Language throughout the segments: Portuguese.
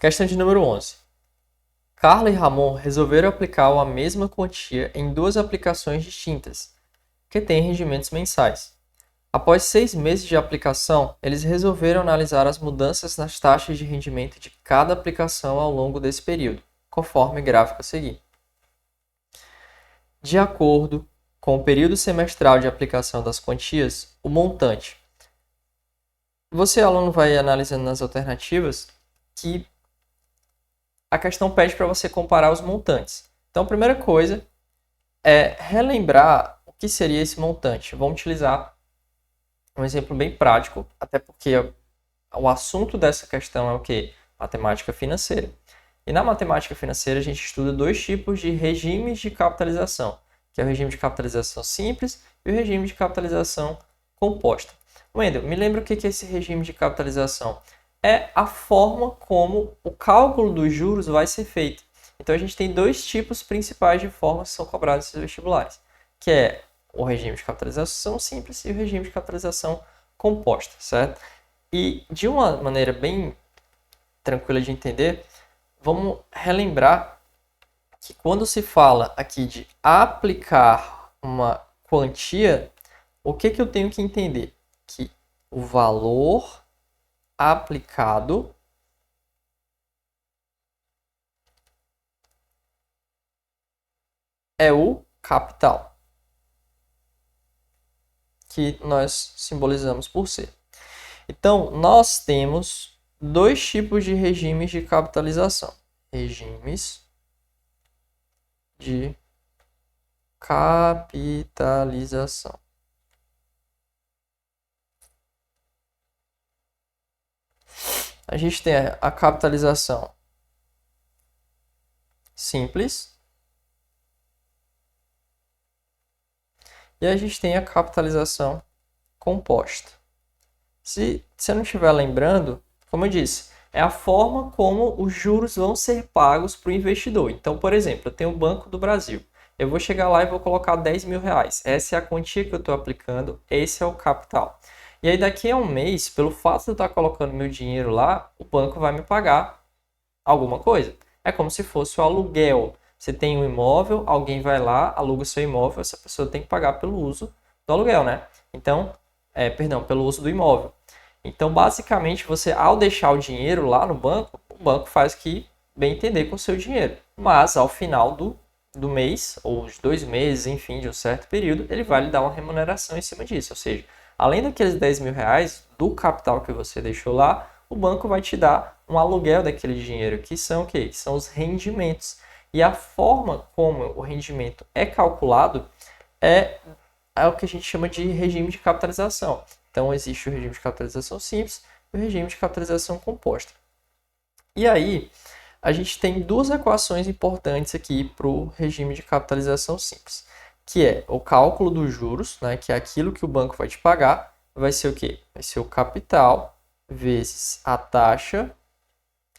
Questão de número 11. Carla e Ramon resolveram aplicar a mesma quantia em duas aplicações distintas, que têm rendimentos mensais. Após 6 meses de aplicação, eles resolveram analisar as mudanças nas taxas de rendimento de cada aplicação ao longo desse período, conforme o gráfico a seguir. De acordo com o período semestral de aplicação das quantias, o montante. Você, aluno, vai analisando nas alternativas que a questão pede para você comparar os montantes. Então, a primeira coisa é relembrar o que seria esse montante. Vamos utilizar um exemplo bem prático, até porque o assunto dessa questão é o quê? Matemática financeira. E na matemática financeira a gente estuda dois tipos de regimes de capitalização, que é o regime de capitalização simples e o regime de capitalização composta. Wendel, me lembra o que é esse regime de capitalização? É a forma como o cálculo dos juros vai ser feito. Então a gente tem dois tipos principais de formas que são cobradas nesses vestibulares, que é o regime de capitalização simples e o regime de capitalização composta, certo? E de uma maneira bem tranquila de entender, vamos relembrar que quando se fala aqui de aplicar uma quantia, o que eu tenho que entender? Que o valor aplicado é o capital, que nós simbolizamos por C. Então, nós temos dois tipos de regimes de capitalização. Regimes de capitalização. A gente tem a capitalização simples e a gente tem a capitalização composta. Se você não estiver lembrando, como eu disse, é a forma como os juros vão ser pagos para o investidor. Então, por exemplo, eu tenho o Banco do Brasil. Eu vou chegar lá e vou colocar 10 mil reais. Essa é a quantia que eu estou aplicando, esse é o capital. E aí daqui a um mês, pelo fato de eu estar colocando meu dinheiro lá, o banco vai me pagar alguma coisa. É como se fosse o aluguel. Você tem um imóvel, alguém vai lá, aluga o seu imóvel, essa pessoa tem que pagar pelo uso do aluguel, né? Então, pelo uso do imóvel. Então, basicamente, você, ao deixar o dinheiro lá no banco, o banco faz o que bem entender com o seu dinheiro. Mas, ao final do mês, ou de 2 meses, enfim, de um certo período, ele vai lhe dar uma remuneração em cima disso. Ou seja, além daqueles 10 mil reais do capital que você deixou lá, o banco vai te dar um aluguel daquele dinheiro, que são o quê? Que são os rendimentos. E a forma como o rendimento é calculado é o que a gente chama de regime de capitalização. Então, existe o regime de capitalização simples e o regime de capitalização composta. E aí, a gente tem duas equações importantes aqui para o regime de capitalização simples, que é o cálculo dos juros, né, que é aquilo que o banco vai te pagar, vai ser o quê? Vai ser o capital vezes a taxa,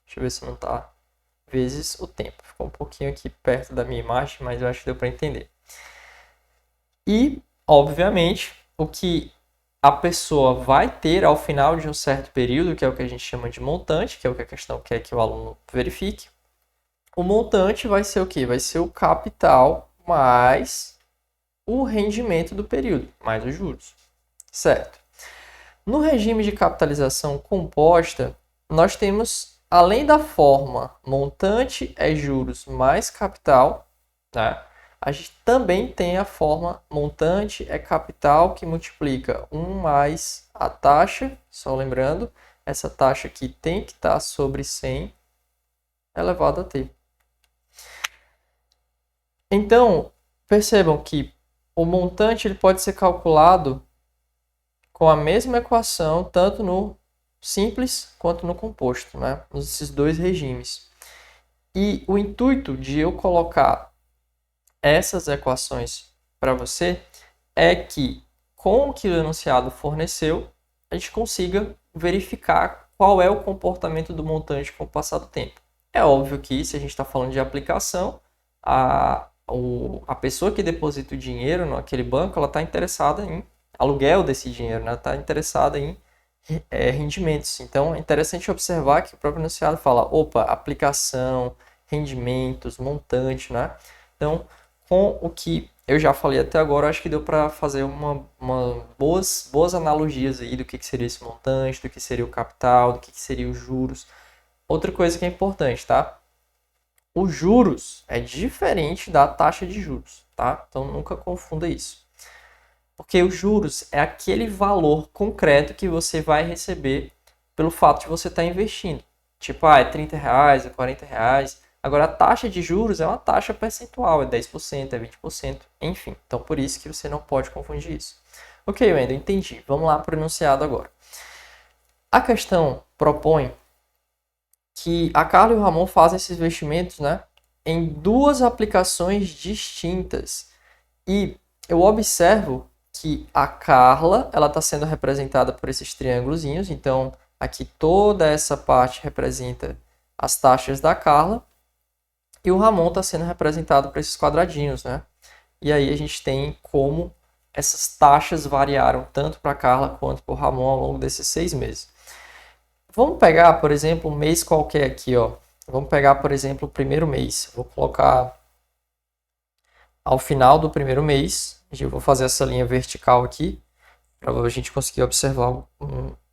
deixa eu ver se não está, vezes o tempo. Ficou um pouquinho aqui perto da minha imagem, mas eu acho que deu para entender. E, obviamente, o que a pessoa vai ter ao final de um certo período, que é o que a gente chama de montante, que é o que a questão quer que o aluno verifique. O montante vai ser o quê? Vai ser o capital mais o rendimento do período, mais os juros. Certo. No regime de capitalização composta, nós temos, além da forma montante é juros mais capital, tá? A gente também tem a forma montante é capital que multiplica 1 mais a taxa, só lembrando, essa taxa aqui tem que estar sobre 100 elevado a t. Então, percebam que o montante ele pode ser calculado com a mesma equação, tanto no simples quanto no composto, né? Nesses dois regimes. E o intuito de eu colocar essas equações para você é que, com o que o enunciado forneceu, a gente consiga verificar qual é o comportamento do montante com o passar do tempo. É óbvio que, se a gente está falando de aplicação, a pessoa que deposita o dinheiro naquele banco, ela está interessada em aluguel desse dinheiro, né? Está interessada em rendimentos. Então, é interessante observar que o próprio enunciado fala, opa, aplicação, rendimentos, montante, né? Então, com o que eu já falei até agora, acho que deu para fazer boas analogias aí do que seria esse montante, do que seria o capital, do que seria os juros. Outra coisa que é importante, tá? Os juros é diferente da taxa de juros, tá? Então, nunca confunda isso. Porque os juros é aquele valor concreto que você vai receber pelo fato de você estar investindo. Tipo, é R$30, é R$40. Agora, a taxa de juros é uma taxa percentual, é 10%, é 20%, enfim. Então, por isso que você não pode confundir isso. Ok, Wendel, entendi. Vamos lá para o enunciado agora. A questão propõe que a Carla e o Ramon fazem esses investimentos, né, em duas aplicações distintas. E eu observo que a Carla ela está sendo representada por esses triângulozinhos. Então, aqui toda essa parte representa as taxas da Carla. E o Ramon está sendo representado por esses quadradinhos, né? E aí a gente tem como essas taxas variaram tanto para a Carla quanto para o Ramon ao longo desses 6 meses. Vamos pegar, por exemplo, um mês qualquer aqui, ó. Vamos pegar, por exemplo, o primeiro mês. Vou colocar ao final do primeiro mês. Eu vou fazer essa linha vertical aqui para a gente conseguir observar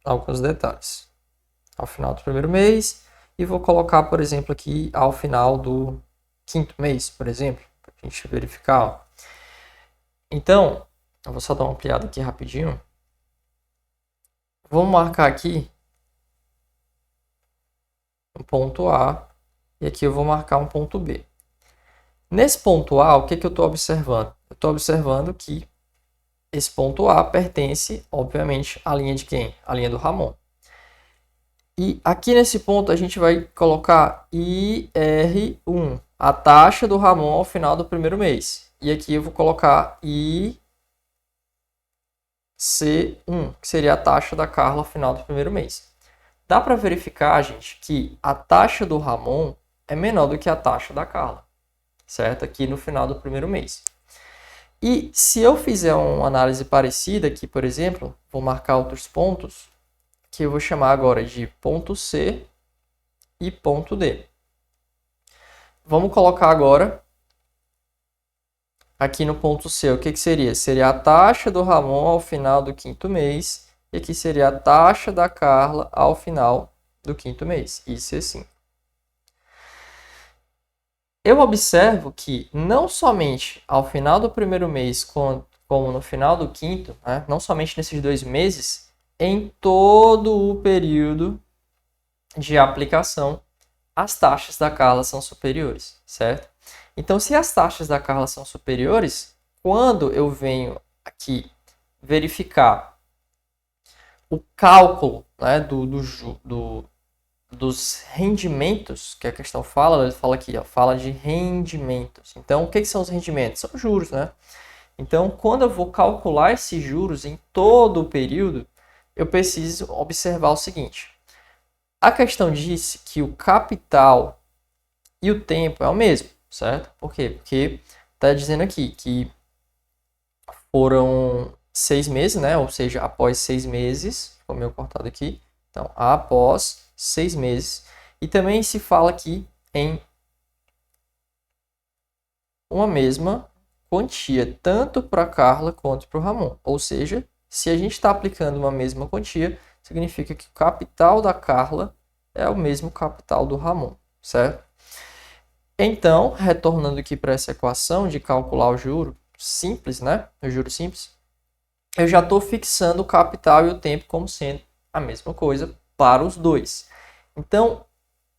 alguns detalhes. Ao final do primeiro mês. E vou colocar, por exemplo, aqui ao final do quinto mês, por exemplo, para a gente verificar. Ó. Então, eu vou só dar uma ampliada aqui rapidinho. Vamos marcar aqui um ponto A e aqui eu vou marcar um ponto B. Nesse ponto A, o que eu estou observando? Eu estou observando que esse ponto A pertence, obviamente, à linha de quem? À linha do Ramon. E aqui nesse ponto a gente vai colocar IR1, a taxa do Ramon ao final do primeiro mês. E aqui eu vou colocar IC1, que seria a taxa da Carla ao final do primeiro mês. Dá para verificar, gente, que a taxa do Ramon é menor do que a taxa da Carla, certo? Aqui no final do primeiro mês. E se eu fizer uma análise parecida aqui, por exemplo, vou marcar outros pontos, que eu vou chamar agora de ponto C e ponto D. Vamos colocar agora aqui no ponto C, o que seria? Seria a taxa do Ramon ao final do quinto mês, e aqui seria a taxa da Carla ao final do quinto mês, isso é assim. Eu observo que não somente ao final do primeiro mês, como no final do quinto, né, não somente nesses 2 meses, em todo o período de aplicação, as taxas da Carla são superiores, certo? Então, se as taxas da Carla são superiores, quando eu venho aqui verificar o cálculo, né, dos rendimentos que a questão fala, ele fala aqui, ó, fala de rendimentos. Então, o que são os rendimentos? São juros, né? Então, quando eu vou calcular esses juros em todo o período, eu preciso observar o seguinte. A questão disse que o capital e o tempo é o mesmo, certo? Por quê? Porque está dizendo aqui que foram 6 meses, né? Ou seja, após 6 meses, ficou meio cortado aqui. Então, após 6 meses. E também se fala aqui em uma mesma quantia, tanto para a Carla quanto para o Ramon. Ou seja, se a gente está aplicando uma mesma quantia, significa que o capital da Carla é o mesmo capital do Ramon, certo? Então, retornando aqui para essa equação de calcular o juro simples, né? O juro simples, eu já estou fixando o capital e o tempo como sendo a mesma coisa para os dois. Então,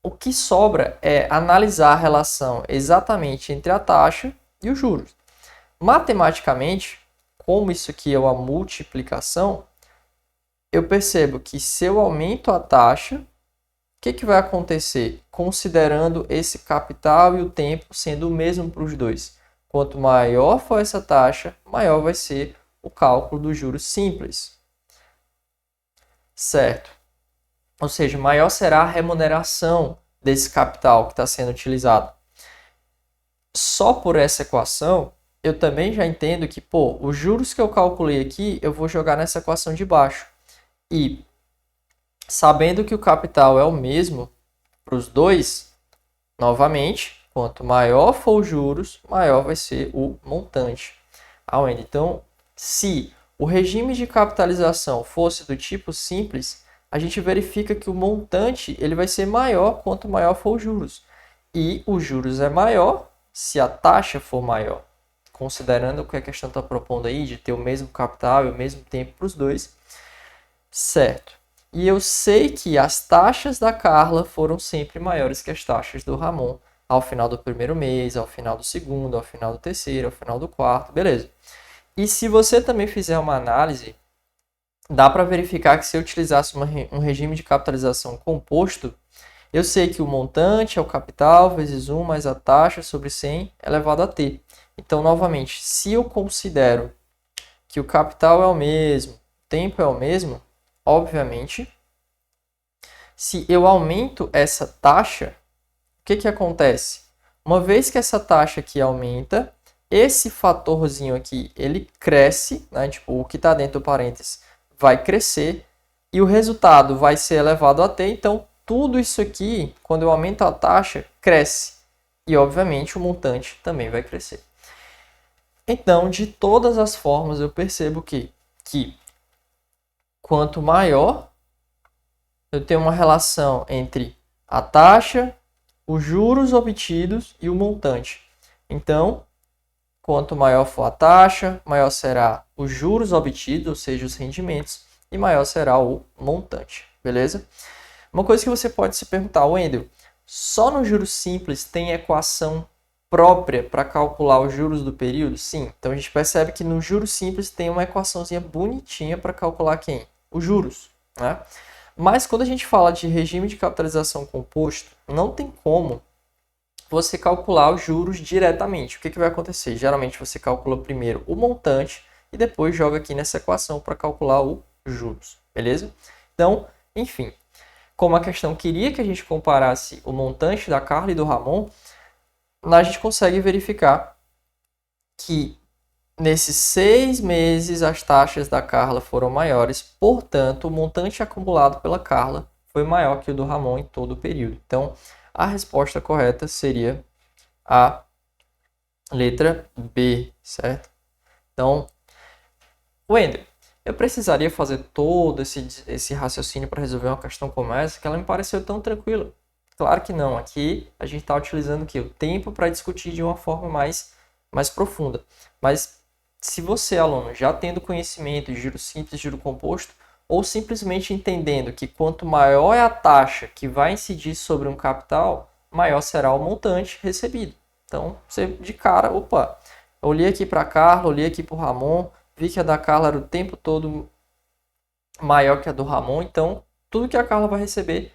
o que sobra é analisar a relação exatamente entre a taxa e os juros. Matematicamente, como isso aqui é uma multiplicação, eu percebo que se eu aumento a taxa, o que vai acontecer? Considerando esse capital e o tempo sendo o mesmo para os dois. Quanto maior for essa taxa, maior vai ser o cálculo do juros simples. Certo? Ou seja, maior será a remuneração desse capital que está sendo utilizado. Só por essa equação, eu também já entendo que, os juros que eu calculei aqui, eu vou jogar nessa equação de baixo. E Sabendo que o capital é o mesmo para os dois, novamente, quanto maior for os juros, maior vai ser o montante. Então, se o regime de capitalização fosse do tipo simples, a gente verifica que o montante ele vai ser maior quanto maior for os juros. E os juros é maior se a taxa for maior. Considerando o que a questão está propondo aí, de ter o mesmo capital e o mesmo tempo para os dois, certo. E eu sei que as taxas da Carla foram sempre maiores que as taxas do Ramon ao final do primeiro mês, ao final do segundo, ao final do terceiro, ao final do quarto, beleza. E se você também fizer uma análise, dá para verificar que se eu utilizasse um regime de capitalização composto, eu sei que o montante é o capital vezes 1 mais a taxa sobre 100 elevado a t. Então, novamente, se eu considero que o capital é o mesmo, o tempo é o mesmo, obviamente, se eu aumento essa taxa, o que acontece? Uma vez que essa taxa aqui aumenta, esse fatorzinho aqui, ele cresce, né? Tipo, o que está dentro do parênteses vai crescer e o resultado vai ser elevado a t. Então, tudo isso aqui, quando eu aumento a taxa, cresce. E, obviamente, o montante também vai crescer. Então, de todas as formas, eu percebo que quanto maior, eu tenho uma relação entre a taxa, os juros obtidos e o montante. Então, quanto maior for a taxa, maior será os juros obtidos, ou seja, os rendimentos, e maior será o montante, beleza? Uma coisa que você pode se perguntar, Wendel, só no juros simples tem equação própria para calcular os juros do período? Sim. Então a gente percebe que no juros simples tem uma equaçãozinha bonitinha para calcular quem? Os juros, né? Mas quando a gente fala de regime de capitalização composto, não tem como você calcular os juros diretamente. O que vai acontecer? Geralmente você calcula primeiro o montante e depois joga aqui nessa equação para calcular os juros, beleza? Então, enfim, como a questão queria que a gente comparasse o montante da Carla e do Ramon, a gente consegue verificar que nesses 6 meses as taxas da Carla foram maiores, portanto, o montante acumulado pela Carla foi maior que o do Ramon em todo o período. Então, a resposta correta seria a letra B, certo? Então, Wendel, eu precisaria fazer todo esse raciocínio para resolver uma questão como essa, que ela me pareceu tão tranquila. Claro que não. Aqui a gente está utilizando aqui o tempo para discutir de uma forma mais profunda. Mas se você, aluno, já tendo conhecimento de juro simples, juro composto, ou simplesmente entendendo que quanto maior é a taxa que vai incidir sobre um capital, maior será o montante recebido. Então, você de cara, opa, eu olhei aqui para a Carla, olhei aqui para o Ramon, vi que a da Carla era o tempo todo maior que a do Ramon, então tudo que a Carla vai receber,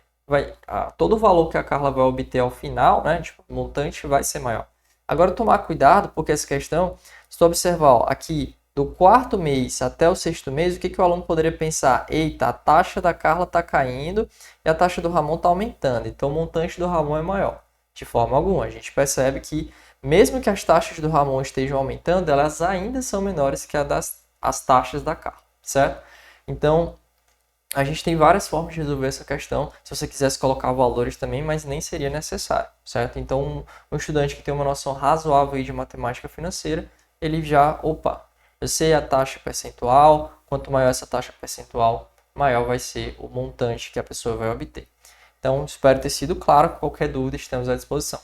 todo o valor que a Carla vai obter ao final, né, tipo, o montante vai ser maior. Agora, tomar cuidado, porque essa questão, se tu observar, ó, aqui, do quarto mês até o sexto mês, o que o aluno poderia pensar? Eita, a taxa da Carla está caindo e a taxa do Ramon está aumentando, então o montante do Ramon é maior. De forma alguma, a gente percebe que, mesmo que as taxas do Ramon estejam aumentando, elas ainda são menores que as taxas da Carla, certo? Então, a gente tem várias formas de resolver essa questão, se você quisesse colocar valores também, mas nem seria necessário, certo? Então, um estudante que tem uma noção razoável aí de matemática financeira, ele já, eu sei a taxa percentual, quanto maior essa taxa percentual, maior vai ser o montante que a pessoa vai obter. Então, espero ter sido claro. Qualquer dúvida, estamos à disposição.